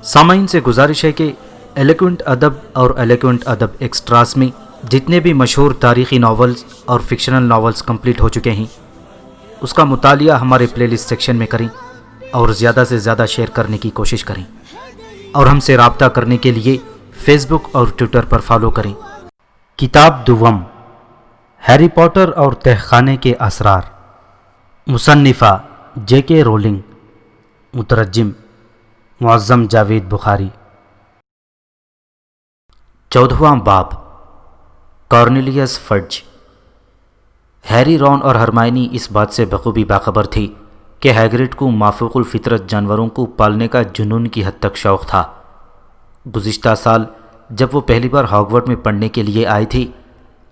سامعین سے گزارش ہے کہ ایلیکوینٹ ادب اور ایلیکوینٹ ادب ایکسٹراس میں جتنے بھی مشہور تاریخی ناولز اور فکشنل ناولز کمپلیٹ ہو چکے ہیں اس کا مطالعہ ہمارے پلے لسٹ سیکشن میں کریں اور زیادہ سے زیادہ شیئر کرنے کی کوشش کریں، اور ہم سے رابطہ کرنے کے لیے فیس بک اور ٹویٹر پر فالو کریں۔ کتاب دوم، ہیری پوٹر اور تہخانے کے اسرار، مصنفہ جے کے رولنگ، مترجم معظم جاوید بخاری۔ 14واں باب، کارنیلیس فڈج۔ ہیری، رون اور ہرمائنی اس بات سے بخوبی باخبر تھی کہ ہیگرڈ کو مافوق الفطرت جانوروں کو پالنے کا جنون کی حد تک شوق تھا۔ گزشتہ سال جب وہ پہلی بار ہاگورٹ میں پڑھنے کے لیے آئی تھی،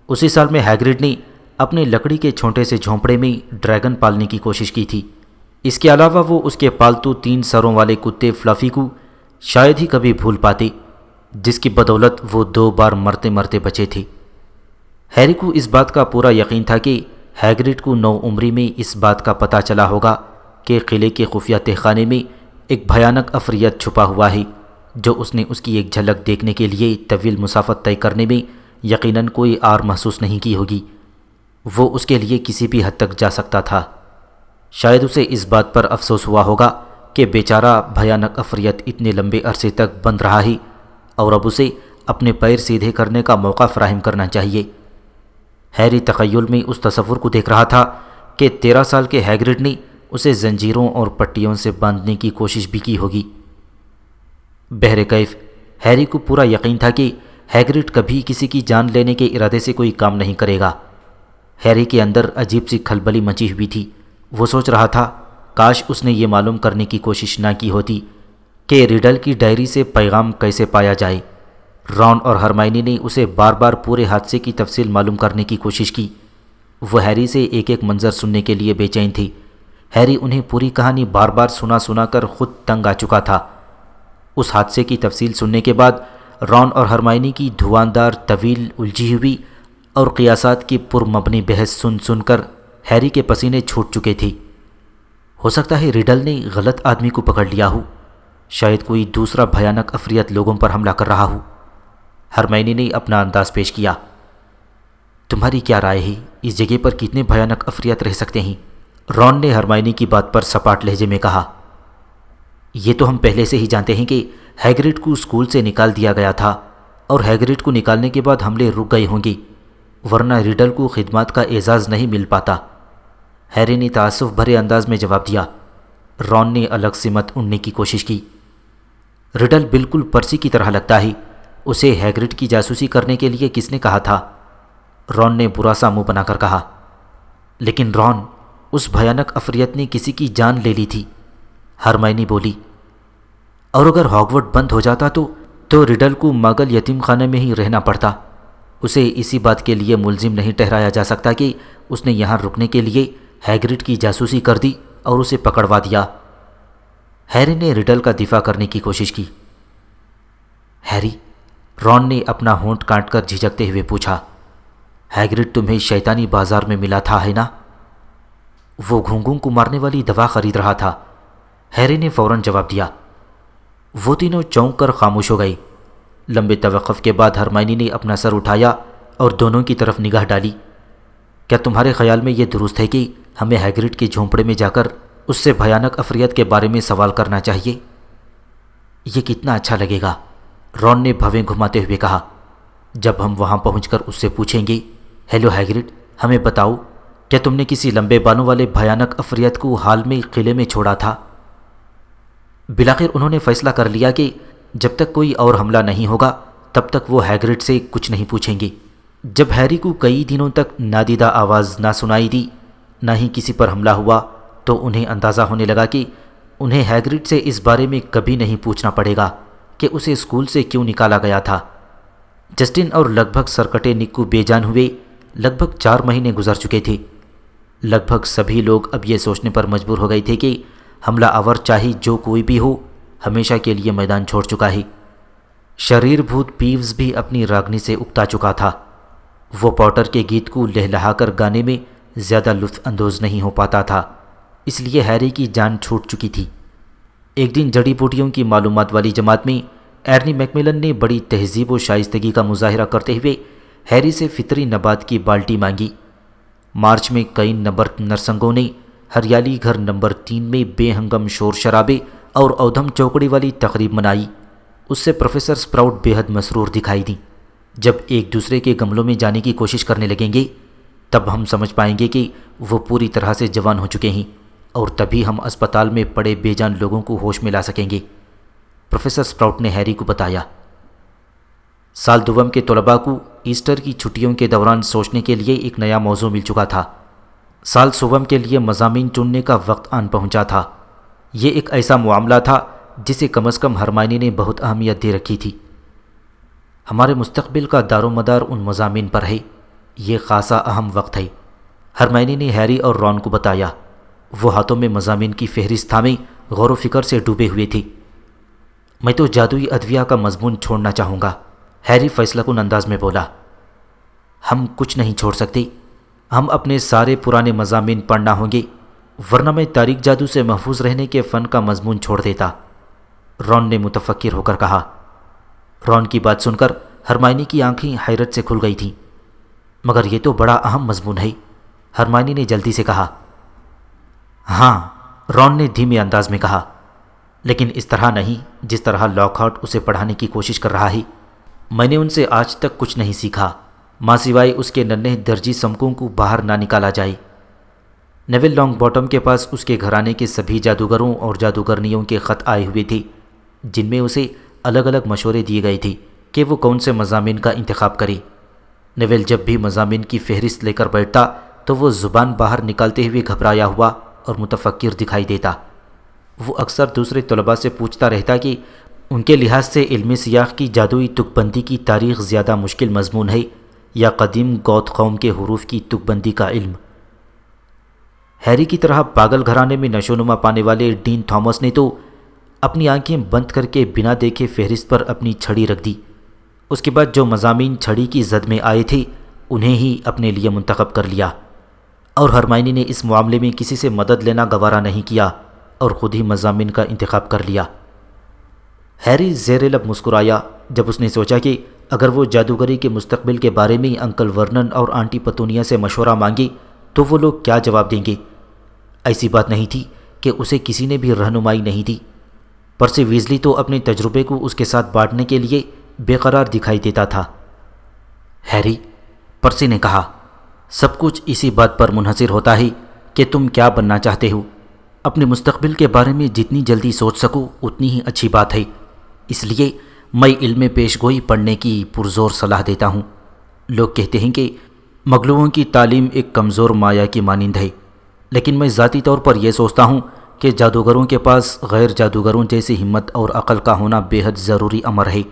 اسی سال میں ہیگرڈ نے اپنے لکڑی کے چھوٹے سے جھونپڑے میں ڈریگن پالنے کی کوشش کی تھی۔ اس کے علاوہ وہ اس کے پالتو 3 سروں والے کتے فلفی کو شاید ہی کبھی بھول پاتے، جس کی بدولت وہ 2 بار مرتے مرتے بچے تھے۔ ہیری کو اس بات کا پورا یقین تھا کہ ہیگرڈ کو 9 عمری میں اس بات کا پتہ چلا ہوگا کہ قلعے کے خفیہ تہخانے میں ایک بھیانک عفریت چھپا ہوا ہے، جو اس نے اس کی ایک جھلک دیکھنے کے لیے طویل مسافت طے کرنے میں یقیناً کوئی آر محسوس نہیں کی ہوگی۔ وہ اس کے لیے کسی بھی حد تک جا سکتا تھا۔ شاید اسے اس بات پر افسوس ہوا ہوگا کہ بیچارہ بھیانک عفریت اتنے لمبے عرصے تک بند رہا ہے، اور اب اسے اپنے پیر سیدھے کرنے کا موقع فراہم کرنا چاہیے۔ ہیری تخیل میں اس تصور کو دیکھ رہا تھا کہ 13 سال کے ہیگرڈ نے اسے زنجیروں اور پٹیوں سے باندھنے کی کوشش بھی کی ہوگی۔ بہرکیف ہیری کو پورا یقین تھا کہ ہیگرڈ کبھی کسی کی جان لینے کے ارادے سے کوئی کام نہیں کرے گا۔ ہیری کے اندر عجیب سی کھلبلی مچی ہوئی تھی۔ وہ سوچ رہا تھا کاش اس نے یہ معلوم کرنے کی کوشش نہ کی ہوتی کہ ریڈل کی ڈائری سے پیغام کیسے پایا جائے۔ رون اور ہرمائنی نے اسے بار بار پورے حادثے کی تفصیل معلوم کرنے کی کوشش کی۔ وہ ہیری سے ایک ایک منظر سننے کے لیے بے چین تھی۔ ہیری انہیں پوری کہانی بار بار سنا کر خود تنگ آ چکا تھا۔ اس حادثے کی تفصیل سننے کے بعد رون اور ہرمائنی کی دھواندار، طویل، الجھی ہوئی اور قیاسات کی پرمبنی بحث سن کر ہیری کے پسینے چھوٹ چکے تھے۔ ہو سکتا ہے ریڈل نے غلط آدمی کو پکڑ لیا ہو، شاید کوئی دوسرا بھیانک عفریت لوگوں پر حملہ کر رہا ہو۔ ہرمائنی نے اپنا انداز پیش کیا۔ تمہاری کیا رائے ہے؟ اس جگہ پر کتنے بھیانک عفریت رہ سکتے ہیں؟ رون نے ہرمائنی کی بات پر سپاٹ لہجے میں کہا۔ یہ تو ہم پہلے سے ہی جانتے ہیں کہ ہیگرڈ کو اسکول سے نکال دیا گیا تھا، اور ہیگرڈ کو نکالنے کے بعد حملے رک گئے ہوں گے، ورنہ ریڈل کو خدمات کا اعزاز نہیں مل پاتا۔ ہیری نے تعصف بھرے انداز میں جواب دیا۔ رون نے الگ سمت اڑنے کی کوشش کی۔ ریڈل بالکل پرسی کی طرح لگتا ہے، اسے ہیگرڈ کی جاسوسی کرنے کے لیے کس نے کہا تھا؟ رون نے برا سا منہ بنا کر کہا۔ لیکن رون، اس بھیانک عفریت نے کسی کی جان لے لی تھی، ہرمائنی بولی۔ اور اگر ہاگورٹ بند ہو جاتا تو ریڈل کو ماگل یتیم خانے میں ہی رہنا پڑتا۔ اسے اسی بات کے لیے ملزم نہیں ٹھہرایا جا سکتا کہ اس نے یہاں رکنے کے لیے ہیگرڈ کی جاسوسی کر دی اور اسے پکڑوا دیا۔ ہیری نے ریڈل کا دفاع کرنے کی کوشش کی۔ ہیری، رون نے اپنا ہونٹ کاٹ کر جھجکتے ہوئے پوچھا، ہیگرڈ تمہیں شیطانی بازار میں ملا تھا ہے نا؟ وہ گھونگھوں کو مارنے والی دوا خرید رہا تھا، ہیری نے فوراً جواب دیا۔ وہ تینوں چونک کر خاموش ہو گئے۔ لمبے توقف کے بعد ہرمائنی نے اپنا سر اٹھایا اور دونوں کی طرف نگاہ ڈالی۔ کیا تمہارے خیال میں یہ درست ہے کہ ہمیں ہیگرڈ کے جھونپڑے میں جا کر اس سے بھیانک عفریت کے بارے میں سوال کرنا چاہیے؟ یہ کتنا اچھا لگے گا، رون نے بھویں گھماتے ہوئے کہا، جب ہم وہاں پہنچ کر اس سے پوچھیں گے، ہیلو ہیگرڈ، ہمیں بتاؤ، کیا تم نے کسی لمبے بالوں والے بھیانک عفریت کو حال میں قلعے میں چھوڑا تھا؟ بلاخر انہوں نے فیصلہ کر لیا کہ جب تک کوئی اور حملہ نہیں ہوگا تب تک وہ ہیگرڈ سے کچھ نہیں پوچھیں گے۔ جب ہیری کو کئی دنوں تک نادیدہ آواز نہ سنائی دی، نہ ہی کسی پر حملہ ہوا، تو انہیں اندازہ ہونے لگا کہ انہیں ہیگرڈ سے اس بارے میں کبھی نہیں پوچھنا پڑے گا کہ اسے اسکول سے کیوں نکالا گیا تھا۔ جسٹن اور لگ بھگ سرکٹے نکو بے جان ہوئے لگ بھگ 4 مہینے گزر چکے تھے۔ لگ بھگ سبھی لوگ اب یہ سوچنے پر مجبور ہو گئے تھے کہ حملہ آور چاہے جو کوئی بھی ہو، ہمیشہ کے لیے میدان چھوڑ چکا ہے۔ شریر بھوت پیوز بھی اپنی راگنی سے اکتا چکا تھا۔ وہ پوٹر کے گیت کو لہلہا کر گانے میں زیادہ لطف اندوز نہیں ہو پاتا تھا، اس لیے ہیری کی جان چھوٹ چکی تھی۔ ایک دن جڑی بوٹیوں کی معلومات والی جماعت میں ایرنی میکملن نے بڑی تہذیب و شائستگی کا مظاہرہ کرتے ہوئے ہیری سے فطری نبات کی بالٹی مانگی۔ مارچ میں کئی نمبر نرسنگوں نے ہریالی گھر نمبر 3 میں بے ہنگم شور شرابے اور اودھم چوکڑی والی تقریب منائی۔ اس سے پروفیسر سپراؤٹ بے حد مسرور دکھائی دیں۔ جب ایک دوسرے کے گملوں میں جانے کی کوشش کرنے لگیں گے تب ہم سمجھ پائیں گے کہ وہ پوری طرح سے جوان ہو چکے ہیں، اور تبھی ہم اسپتال میں پڑے بے جان لوگوں کو ہوش میں لا سکیں گے، پروفیسر سپراؤٹ نے ہیری کو بتایا۔ سال دوم کے طلباء کو ایسٹر کی چھٹیوں کے دوران سوچنے کے لیے ایک نیا موضوع مل چکا تھا۔ سال سوم کے لیے مضامین چننے کا وقت آن پہنچا تھا۔ یہ ایک ایسا معاملہ تھا جسے کم از کم ہرمائنی نے بہت اہمیت دے رکھی تھی۔ ہمارے مستقبل کا دار و مدار ان مضامین پر ہے، یہ خاصا اہم وقت ہے، ہرمائنی نے ہیری اور رون کو بتایا۔ وہ ہاتھوں میں مضامین کی فہرست تھامے غور و فکر سے ڈوبے ہوئے تھے۔ میں تو جادوئی ادویہ کا مضمون چھوڑنا چاہوں گا، ہیری فیصلہ کن انداز میں بولا۔ ہم کچھ نہیں چھوڑ سکتے، ہم اپنے سارے پرانے مضامین پڑھنا ہوں گے، ورنہ میں تاریک جادو سے محفوظ رہنے کے فن کا مضمون چھوڑ دیتا، رون نے متفکر ہو کر کہا۔ رون کی بات سن کر ہرمائنی کی آنکھیں حیرت سے کھل گئی تھیں۔ مگر یہ تو بڑا اہم مضمون ہے، ہرمائنی نے جلدی سے کہا۔ ہاں، رون نے دھیمے انداز میں کہا، لیکن اس طرح نہیں جس طرح لاک ہارٹ اسے پڑھانے کی کوشش کر رہا ہے۔ میں نے ان سے آج تک کچھ نہیں سیکھا، ماں سوائے اس کے ننھے درجی سمکوں کو باہر نہ نکالا جائے۔ نیول لانگ باٹم کے پاس اس کے گھرانے کے سبھی جادوگروں اور جادوگرنیوں کے خط آئے ہوئے تھے، جن میں اسے الگ الگ مشورے دیے گئے تھے کہ وہ کون سے مضامین کا انتخاب کرے۔ نیول جب بھی مضامین کی فہرست لے کر بیٹھتا تو وہ زبان باہر نکالتے ہوئے گھبرایا ہوا اور متفکر دکھائی دیتا۔ وہ اکثر دوسرے طلباء سے پوچھتا رہتا کہ ان کے لحاظ سے علم سیاق کی جادوئی تک بندی کی تاریخ زیادہ مشکل مضمون ہے یا قدیم گوت قوم کے حروف کی تک بندی کا علم۔ ہیری کی طرح پاگل گھرانے میں نشو نما پانے والے ڈین تھامس نے تو اپنی آنکھیں بند کر کے بنا دیکھے فہرست پر اپنی چھڑی رکھ دی۔ اس کے بعد جو مضامین چھڑی کی زد میں آئے تھے انہیں ہی اپنے لیے منتخب کر لیا، اور ہرمائنی نے اس معاملے میں کسی سے مدد لینا گوارا نہیں کیا اور خود ہی مضامین کا انتخاب کر لیا۔ ہیری زیر لب مسکرایا جب اس نے سوچا کہ اگر وہ جادوگری کے مستقبل کے بارے میں انکل ورنن اور آنٹی پتونیا سے مشورہ مانگے تو وہ لوگ کیا جواب دیں گے۔ ایسی بات نہیں تھی کہ اسے کسی نے بھی رہنمائی نہیں دی۔ پرسی ویزلی تو اپنے تجربے کو اس کے ساتھ بانٹنے کے لیے بے قرار دکھائی دیتا تھا۔ ہیری، پرسی نے کہا، سب کچھ اسی بات پر منحصر ہوتا ہے کہ تم کیا بننا چاہتے ہو۔ اپنے مستقبل کے بارے میں جتنی جلدی سوچ سکو اتنی ہی اچھی بات ہے، اس لیے میں علم پیش گوئی پڑھنے کی پرزور صلاح دیتا ہوں۔ لوگ کہتے ہیں کہ مغلوبوں کی تعلیم ایک کمزور مایا کی مانند ہے، لیکن میں ذاتی طور پر یہ سوچتا ہوں کہ جادوگروں کے پاس غیر جادوگروں جیسی ہمت اور عقل کا ہونا بے حد ضروری امر ہے،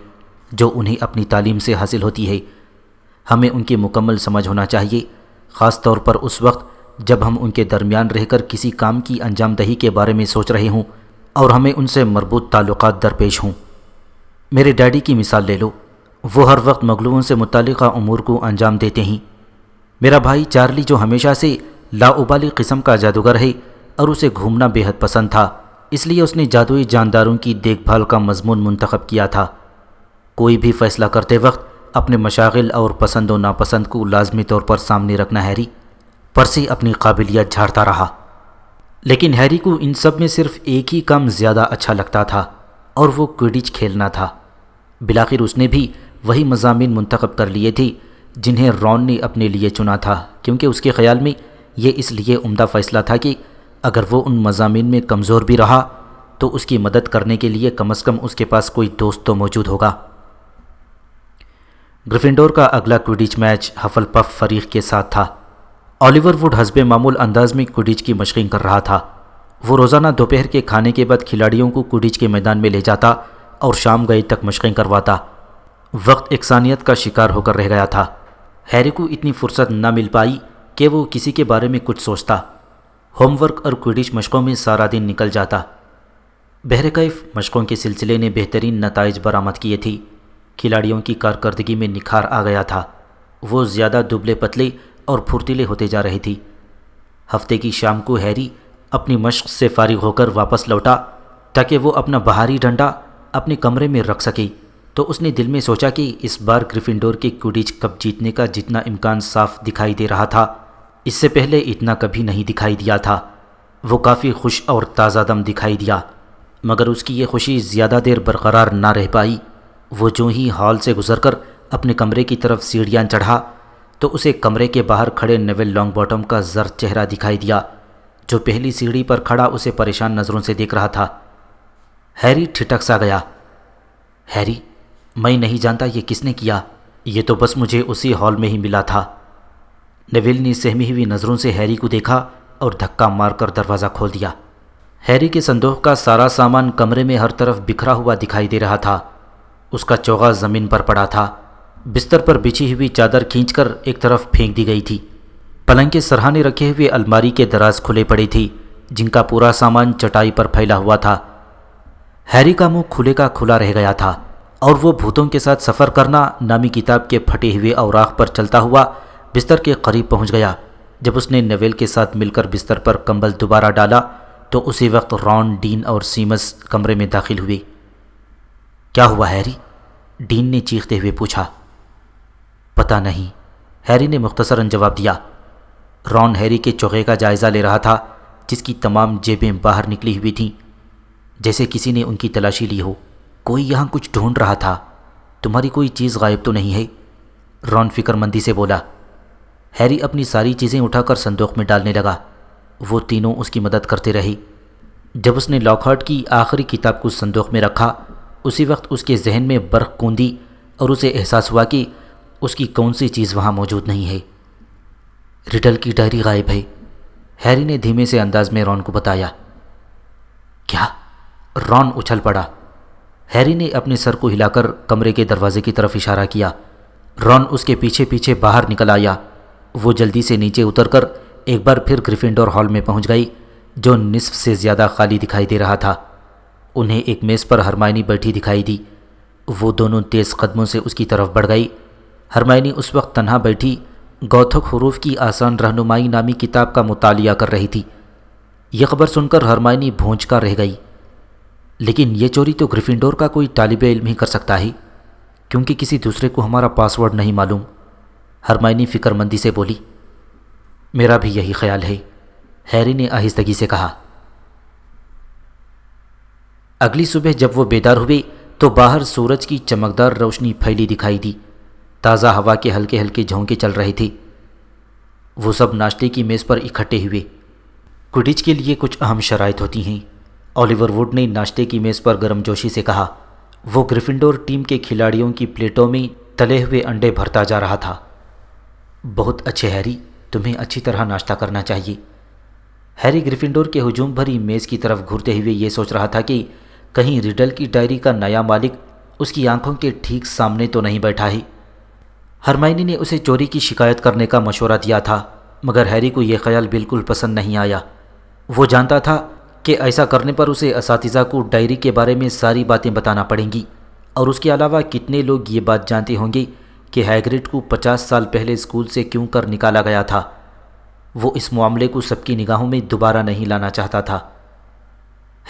جو انہیں اپنی تعلیم سے حاصل ہوتی ہے۔ ہمیں ان کی مکمل سمجھ ہونا چاہیے، خاص طور پر اس وقت جب ہم ان کے درمیان رہ کر کسی کام کی انجام دہی کے بارے میں سوچ رہے ہوں اور ہمیں ان سے مربوط تعلقات درپیش ہوں۔ میرے ڈیڈی کی مثال لے لو، وہ ہر وقت مغلوبوں سے متعلقہ امور کو انجام دیتے ہیں۔ میرا بھائی چارلی جو ہمیشہ سے لاابالی قسم کا جادوگر ہے اور اسے گھومنا بے حد پسند تھا، اس لیے اس نے جادوئی جانداروں کی دیکھ بھال کا مضمون منتخب کیا تھا۔ کوئی بھی فیصلہ کرتے وقت اپنے مشاغل اور پسند و ناپسند کو لازمی طور پر سامنے رکھنا ہیری، پرسی اپنی قابلیت جھاڑتا رہا۔ لیکن ہیری کو ان سب میں صرف ایک ہی کام زیادہ اچھا لگتا تھا، اور وہ کوئڈچ کھیلنا تھا۔ بالآخر اس نے بھی وہی مضامین منتخب کر لیے تھے جنہیں رون نے اپنے لیے چنا تھا، کیونکہ اس کے خیال میں یہ اس لیے عمدہ فیصلہ تھا کہ اگر وہ ان مضامین میں کمزور بھی رہا تو اس کی مدد کرنے کے لیے کم از کم اس کے پاس کوئی دوست تو موجود ہوگا۔ گریفنڈور کا اگلا کوئڈچ میچ ہفل پف فریق کے ساتھ تھا۔ اولیور ووڈ حسب معمول انداز میں کوئڈچ کی مشقیں کر رہا تھا۔ وہ روزانہ دوپہر کے کھانے کے بعد کھلاڑیوں کو کوئڈچ کے میدان میں لے جاتا اور شام گئے تک مشقیں کرواتا۔ وقت یکسانیت کا شکار ہو کر رہ گیا تھا۔ ہیری کو اتنی فرصت نہ مل پائی کہ وہ کسی کے بارے میں کچھ سوچتا۔ ہوم ورک اور کوئڈچ مشقوں میں سارا دن نکل جاتا۔ بہرکیف مشقوں کے سلسلے نے بہترین نتائج برآمد کیے تھے۔ کھلاڑیوں کی کارکردگی میں نکھار آ گیا تھا۔ وہ زیادہ دبلے پتلے اور پھرتیلے ہوتے جا رہے تھے۔ ہفتے کی شام کو ہیری اپنی مشق سے فارغ ہو کر واپس لوٹا تاکہ وہ اپنا بہاری ڈنڈا اپنے کمرے میں رکھ سکے، تو اس نے دل میں سوچا کہ اس بار گریفنڈور کے کوئڈچ کپ جیتنے کا جتنا امکان صاف دکھائی دے رہا تھا، اس سے پہلے اتنا کبھی نہیں دکھائی دیا تھا۔ وہ کافی خوش اور تازہ دم دکھائی دیا، مگر اس کی یہ خوشی زیادہ دیر برقرار نہ رہ پائی۔ وہ جو ہی ہال سے گزر کر اپنے کمرے کی طرف سیڑھیاں چڑھا تو اسے کمرے کے باہر کھڑے نیول لانگ باٹم کا زرد چہرہ دکھائی دیا، جو پہلی سیڑھی پر کھڑا اسے پریشان نظروں سے دیکھ رہا تھا۔ ہیری ٹھٹک سا گیا۔ ہیری، میں نہیں جانتا یہ کس نے کیا، یہ تو بس مجھے اسی ہال میں ہی ملا تھا۔ نیول نے سہمی ہوئی نظروں سے ہیری کو دیکھا اور دھکا مار کر دروازہ کھول دیا۔ ہیری کے صندوق کا سارا سامان کمرے میں ہر طرف بکھرا ہوا دکھائی دے رہا تھا۔ اس کا چوغا زمین پر پڑا تھا، بستر پر بچھی ہوئی چادر کھینچ کر ایک طرف پھینک دی گئی تھی۔ پلنگ کے سرہانے رکھے ہوئے الماری کے دراز کھلے پڑے تھے، جن کا پورا سامان چٹائی پر پھیلا ہوا تھا۔ ہیری کا منہ کھلے کا کھلا رہ گیا تھا، اور وہ بھوتوں کے ساتھ سفر کرنا نامی کتاب کے پھٹے ہوئے اوراق پر چلتا ہوا بستر کے قریب پہنچ گیا۔ جب اس نے نیول کے ساتھ مل کر بستر پر کمبل دوبارہ ڈالا تو اسی وقت رون، ڈین اور سیمس کمرے میں داخل ہوئے۔ کیا ہوا ہیری؟ ڈین نے چیختے ہوئے پوچھا۔ پتہ نہیں، ہیری نے مختصراً جواب دیا۔ رون ہیری کے چوغے کا جائزہ لے رہا تھا، جس کی تمام جیبیں باہر نکلی ہوئی تھیں، جیسے کسی نے ان کی تلاشی لی ہو۔ کوئی یہاں کچھ ڈھونڈ رہا تھا۔ تمہاری کوئی چیز غائب تو نہیں ہے؟ رون فکر مندی سے بولا۔ ہیری اپنی ساری چیزیں اٹھا کر صندوق میں ڈالنے لگا۔ وہ تینوں اس کی مدد کرتے رہے۔ جب اس نے لاک ہارٹ کی آخری کتاب کو صندوق میں رکھا، اسی وقت اس کے ذہن میں برق کوندی اور اسے احساس ہوا کہ اس کی کون سی چیز وہاں موجود نہیں ہے۔ ریڈل کی ڈائری غائب ہے، ہیری نے دھیمے سے انداز میں رون کو بتایا۔ کیا؟ رون اچھل پڑا۔ ہیری نے اپنے سر کو ہلا کر کمرے کے دروازے کی طرف اشارہ کیا۔ رون اس کے پیچھے پیچھے باہر نکل آیا۔ وہ جلدی سے نیچے اتر کر ایک بار پھر گریفنڈور ہال میں پہنچ گئی، جو نصف سے زیادہ خالی دکھائی دے رہا تھا۔ انہیں ایک میز پر ہرمائنی بیٹھی دکھائی دی۔ وہ دونوں تیز قدموں سے اس کی طرف بڑھ گئی۔ ہرمائنی اس وقت تنہا بیٹھی گوتھک حروف کی آسان رہنمائی نامی کتاب کا مطالعہ کر رہی تھی۔ یہ خبر سن کر ہرمائنی بھونچ کر رہ گئی۔ لیکن یہ چوری تو گریفنڈور کا کوئی طالب علم ہی کر سکتا ہے، کیونکہ کسی دوسرے کو ہمارا پاس ورڈ نہیں معلوم۔ ہرمائنی فکر مندی سے بولی۔ میرا بھی یہی خیال ہے، ہیری نے آہستگی سے کہا۔ اگلی صبح جب وہ بیدار ہوئے تو باہر سورج کی چمکدار روشنی پھیلی دکھائی دی۔ تازہ ہوا کے ہلکے ہلکے جھونکے چل رہے تھے۔ وہ سب ناشتے کی میز پر اکٹھے ہوئے۔ کوئڈچ کے لیے کچھ اہم شرائط ہوتی ہیں، اولیور ووڈ نے ناشتے کی میز پر گرم جوشی سے کہا۔ وہ گریفنڈور ٹیم کے کھلاڑیوں کی پلیٹوں میں تلے ہوئے انڈے بھرتا جا رہا تھا۔ بہت اچھے ہیری، تمہیں اچھی طرح ناشتہ کرنا چاہیے۔ ہیری گریفنڈور کے ہجوم بھری میز کی طرف گھورتے ہوئے یہ سوچ رہا تھا کہ کہیں ریڈل کی ڈائری کا نیا مالک اس کی آنکھوں کے ٹھیک سامنے تو نہیں بیٹھا ہے۔ ہرمائنی نے اسے چوری کی شکایت کرنے کا مشورہ دیا تھا، مگر ہیری کو یہ خیال بالکل پسند نہیں آیا۔ وہ جانتا تھا کہ ایسا کرنے پر اسے اساتذہ کو ڈائری کے بارے میں ساری باتیں بتانا پڑیں گی، اور اس کے علاوہ کتنے لوگ یہ بات جانتے ہوں گے کہ ہیگرڈ کو 50 سال پہلے اسکول سے کیوں کر نکالا گیا تھا۔ وہ اس معاملے کو سب کی نگاہوں میں دوبارہ نہیں لانا چاہتا تھا۔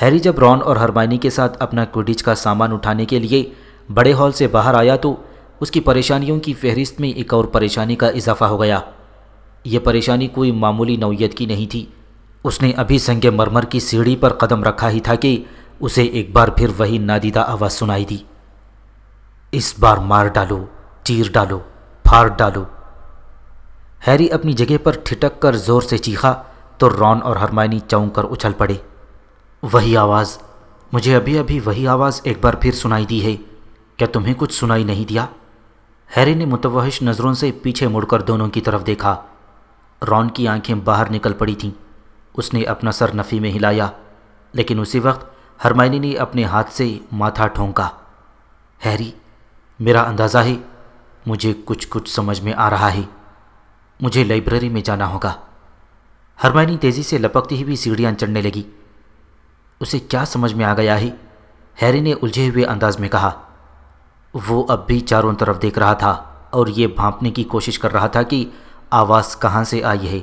ہیری جب رون اور ہرمائنی کے ساتھ اپنا کوئڈچ کا سامان اٹھانے کے لیے بڑے ہال سے باہر آیا تو اس کی پریشانیوں کی فہرست میں ایک اور پریشانی کا اضافہ ہو گیا۔ یہ پریشانی کوئی معمولی نوعیت کی نہیں تھی۔ اس نے ابھی سنگ مرمر کی سیڑھی پر قدم رکھا ہی تھا کہ اسے ایک بار پھر وہی نادیدہ آواز سنائی دی۔ اس بار مار ڈالو، چیر ڈالو، پھاڑ ڈالو۔ ہیری اپنی جگہ پر ٹھٹک کر زور سے چیخا تو رون اور ہرمائنی چونک کر اچھل پڑے۔ وہی آواز، مجھے ابھی ابھی وہی آواز ایک بار پھر سنائی دی ہے، کیا تمہیں کچھ سنائی نہیں دیا؟ ہیری نے متوحش نظروں سے پیچھے مڑ کر دونوں کی طرف دیکھا۔ رون کی آنکھیں باہر نکل پڑی تھیں۔ اس نے اپنا سر نفی میں ہلایا، لیکن اسی وقت ہرمائنی نے اپنے ہاتھ سے ماتھا ٹھونکا۔ ہیری، میرا اندازہ ہے مجھے کچھ سمجھ میں آ رہا ہے۔ مجھے لائبریری میں جانا ہوگا۔ ہرمائنی تیزی سے لپکتی ہوئی سیڑھیاں چڑھنے لگی۔ اسے کیا سمجھ میں آ گیا ہے؟ ہیری نے الجھے ہوئے انداز میں کہا۔ وہ اب بھی چاروں طرف دیکھ رہا تھا اور یہ بھانپنے کی کوشش کر رہا تھا کہ آواز کہاں سے آئی ہے۔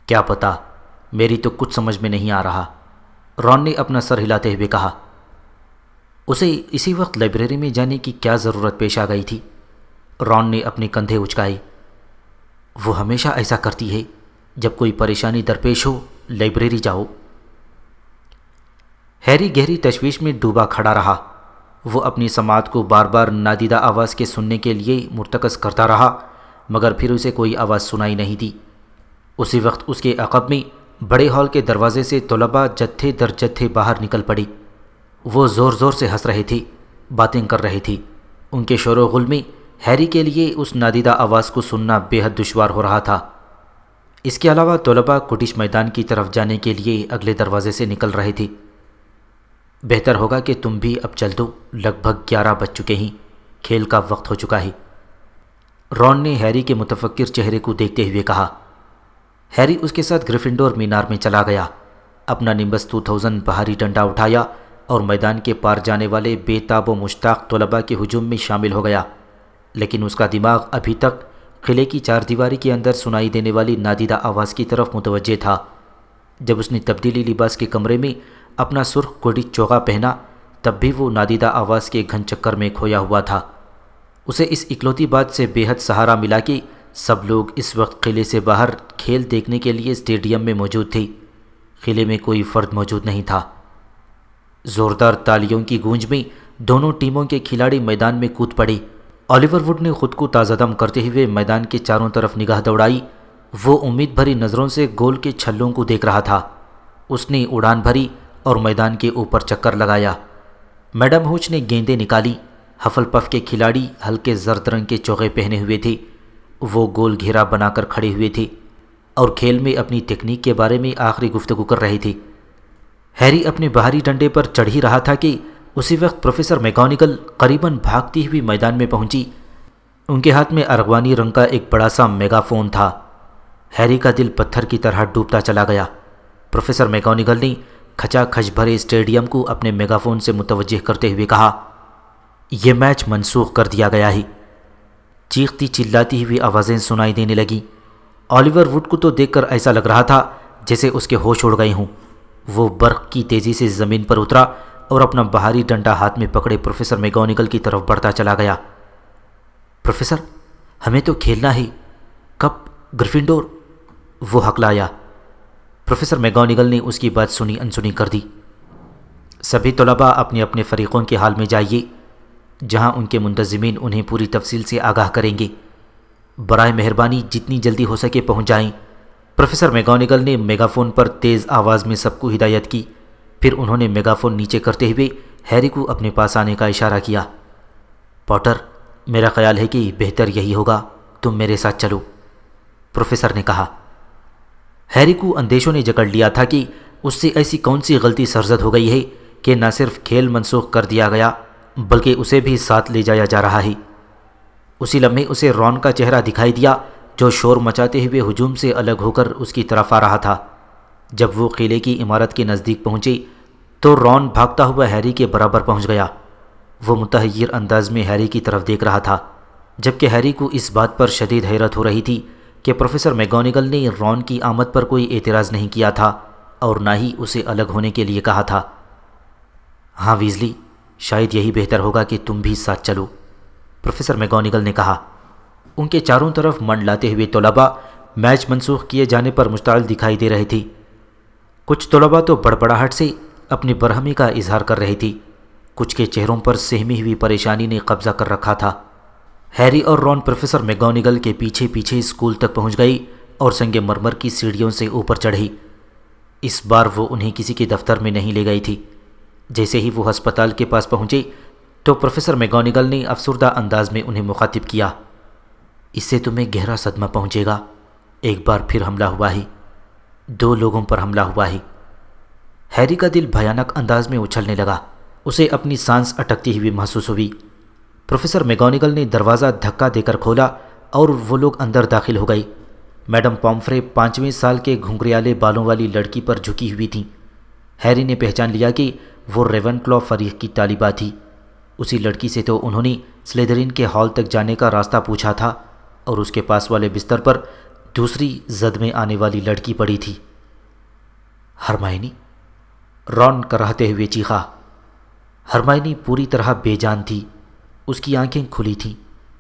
کیا پتا، میری تو کچھ سمجھ میں نہیں آ رہا۔ رون نے اپنا سر ہلاتے ہوئے کہا۔ اسے اسی وقت لائبریری میں جانے کی کیا ضرورت پیش آ گئی تھی؟ رون نے اپنے کندھے اچکائے۔ وہ ہمیشہ ایسا کرتی ہے، جب کوئی پریشانی درپیش ہو لائبریری جاؤ۔ ہیری گہری تشویش میں ڈوبا کھڑا رہا۔ وہ اپنی سماعت کو بار بار نادیدہ آواز کے سننے کے لیے مرتکز کرتا رہا، مگر پھر اسے کوئی آواز سنائی نہیں دی۔ اسی وقت اس کے عقب میں بڑے ہال کے دروازے سے طلباء جتھے در جتھے باہر نکل پڑی۔ وہ زور زور سے ہنس رہے تھے، باتیں کر رہے تھے۔ ان کے شور و غل میں ہیری کے لیے اس نادیدہ آواز کو سننا بے حد دشوار ہو رہا تھا۔ اس کے علاوہ طلباء کوڈش میدان کی طرف جانے کے لیے اگلے دروازے سے نکل رہے تھے۔ بہتر ہوگا کہ تم بھی اب چل دو، لگ بھگ 11 بج چکے ہیں، کھیل کا وقت ہو چکا ہے۔ رون نے ہیری کے متفکر چہرے کو دیکھتے ہوئے کہا۔ ہیری اس کے ساتھ گریفنڈور مینار میں چلا گیا، اپنا نمبس 2000 بھاری ڈنڈا اٹھایا اور میدان کے پار جانے والے بے تاب و مشتاق طلباء کے ہجوم میں شامل ہو گیا، لیکن اس کا دماغ ابھی تک قلعے کی چار دیواری کے اندر سنائی دینے والی نادیدہ آواز کی طرف متوجہ تھا۔ جب اس نے تبدیلی لباس کے کمرے میں اپنا سرخ کوڈی چوغا پہنا، تب بھی وہ نادیدہ آواز کے گھن چکر میں کھویا ہوا تھا۔ اسے اس اکلوتی بات سے بے حد سہارا ملا کہ سب لوگ اس وقت قلعے سے باہر کھیل دیکھنے کے لیے اسٹیڈیم میں موجود تھے۔ قلعے میں کوئی فرد موجود نہیں تھا۔ زوردار تالیوں کی گونج میں دونوں ٹیموں کے کھلاڑی میدان میں کود پڑے۔ آلیور ووڈ نے خود کو تازہ دم کرتے ہوئے میدان کے چاروں طرف نگاہ دوڑائی۔ وہ امید بھری نظروں سے گول کے چھلوں کو دیکھ رہا تھا۔ اس نے اڑان بھری اور میدان کے اوپر چکر لگایا۔ میڈم ہوچ نے گیندیں نکالی۔ حفل پف کے کھلاڑی ہلکے زرد رنگ کے چوغے پہنے ہوئے تھے۔ وہ گول گھیرا بنا کر کھڑے ہوئے تھے اور کھیل میں اپنی ٹیکنیک کے بارے میں آخری گفتگو کر رہے تھے۔ ہیری اپنے بھاری ڈنڈے پر چڑھ ہی رہا تھا کہ اسی وقت پروفیسر میکگونیگل قریباً بھاگتی ہوئی میدان میں پہنچی۔ ان کے ہاتھ میں ارغوانی رنگ کا ایک بڑا سا میگا فون تھا۔ ہیری کا دل پتھر کی طرح ڈوبتا چلا گیا۔ پروفیسر میکگونیگل نے کھچا کھچ بھرے اسٹیڈیم کو اپنے میگا فون سے متوجہ کرتے ہوئے کہا، یہ میچ منسوخ کر دیا گیا ہے۔ چیختی چلاتی ہوئی آوازیں سنائی دینے لگیں۔ آلیور ووڈ کو تو دیکھ کر ایسا لگ رہا تھا جیسے اس کے ہوش اڑ گئے ہوں۔ وہ برق کی تیزی سے زمین پر اترا اور اپنا بھاری ڈنڈا ہاتھ میں پکڑے پروفیسر میکگونیگل کی طرف بڑھتا چلا گیا۔ پروفیسر، ہمیں تو کھیلنا ہے۔ کب؟ گریفنڈور؟ وہ ہکلایا۔ پروفیسر میکگونیگل نے اس کی بات سنی انسنی کر دی۔ سبھی طلباء اپنے اپنے فریقوں کے حال میں جائیے، جہاں ان کے منتظمین انہیں پوری تفصیل سے آگاہ کریں گے۔ برائے مہربانی جتنی جلدی ہو سکے پہنچ جائیں۔ پروفیسر میکگونیگل نے میگا فون پر تیز آواز میں سب کو ہدایت کی۔ پھر انہوں نے میگا فون نیچے کرتے ہوئے ہیری کو اپنے پاس آنے کا اشارہ کیا۔ پوٹر، میرا خیال ہے کہ بہتر یہی ہوگا تم میرے ساتھ چلو، پروفیسر نے کہا۔ ہیری کو اندیشوں نے جکڑ لیا تھا کہ اس سے ایسی کون سی غلطی سرزد ہو گئی ہے کہ نہ صرف کھیل منسوخ کر دیا گیا بلکہ اسے بھی ساتھ لے جایا جا رہا ہے۔ اسی لمحے اسے رون کا چہرہ دکھائی دیا، جو شور مچاتے ہوئے ہجوم سے الگ ہو کر اس کی طرف آ رہا تھا۔ جب وہ قلعے کی عمارت کے نزدیک پہنچے تو رون بھاگتا ہوا ہیری کے برابر پہنچ گیا۔ وہ متحیر انداز میں ہیری کی طرف دیکھ رہا تھا، جبکہ ہیری کو اس بات پر شدید حیرت ہو رہی تھی کہ پروفیسر میکگونیگل نے رون کی آمد پر کوئی اعتراض نہیں کیا تھا اور نہ ہی اسے الگ ہونے کے لیے کہا تھا۔ ہاں ویزلی، شاید یہی بہتر ہوگا کہ تم بھی ساتھ چلو، پروفیسر میکگونیگل نے کہا۔ ان کے چاروں طرف منڈلاتے ہوئے طلباء میچ منسوخ کیے جانے پر مشتعل دکھائی دے رہے تھے۔ کچھ طلباء تو بڑبڑاہٹ سے اپنی برہمی کا اظہار کر رہی تھی، کچھ کے چہروں پر سہمی ہوئی پریشانی نے قبضہ کر رکھا تھا۔ ہیری اور رون پروفیسر میکگونیگل کے پیچھے پیچھے اسکول تک پہنچ گئی اور سنگ مرمر کی سیڑھیوں سے اوپر چڑھی۔ اس بار وہ انہیں کسی کے دفتر میں نہیں لے گئی تھی۔ جیسے ہی وہ ہسپتال کے پاس پہنچے تو پروفیسر میکگونیگل نے افسردہ انداز میں انہیں مخاطب کیا، اس سے تمہیں گہرا صدمہ پہنچے گا۔ ایک بار پھر حملہ ہوا ہے، 2 لوگوں پر حملہ ہوا ہے۔ ہیری کا دل بھیانک انداز میں اچھلنے لگا۔ اسے اپنی سانس اٹکتی ہوئی محسوس ہوئی۔ پروفیسر میکگونیگل نے دروازہ دھکا دے کر کھولا اور وہ لوگ اندر داخل ہو گئی۔ میڈم پومفرے 5ویں سال کے گھنگریالے بالوں والی لڑکی پر جھکی ہوئی تھیں۔ ہیری نے پہچان لیا کہ وہ ریون کلو فریق کی طالبہ تھی۔ اسی لڑکی سے تو انہوں نے سلیدرین کے ہال تک جانے کا راستہ پوچھا تھا اور اس کے پاس والے بستر پر دوسری زد میں آنے والی لڑکی پڑی تھی۔ ہرمائنی، رون کراہتے ہوئے چیخا۔ ہرمائنی پوری طرح بے جان تھی، اس کی آنکھیں کھلی تھیں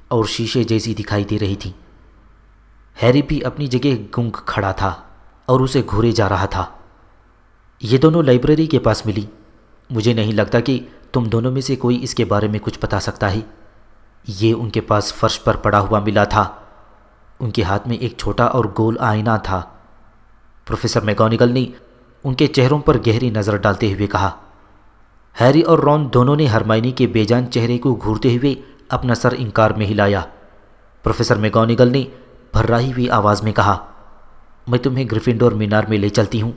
اور شیشے جیسی دکھائی دے رہی تھیں۔ ہیری بھی اپنی جگہ گنگ کھڑا تھا اور اسے گھورے جا رہا تھا۔ یہ دونوں لائبریری کے پاس ملی۔ مجھے نہیں لگتا کہ تم دونوں میں سے کوئی اس کے بارے میں کچھ بتا سکتا ہے۔ یہ ان کے پاس فرش پر پڑا ہوا ملا تھا۔ ان کے ہاتھ میں ایک چھوٹا اور گول آئینہ تھا۔ پروفیسر میگونگل نے ان کے چہروں پر گہری نظر ڈالتے ہوئے کہا۔ ہیری اور رون دونوں نے ہرمائنی کے بے جان چہرے کو گھورتے ہوئے اپنا سر انکار میں ہلایا۔ پروفیسر میگونگل نے بھررائی ہوئی آواز میں کہا، میں تمہیں گریفنڈور مینار میں لے چلتی ہوں،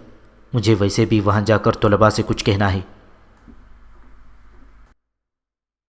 مجھے ویسے بھی وہاں جا کر طلباء سے کچھ کہنا ہے۔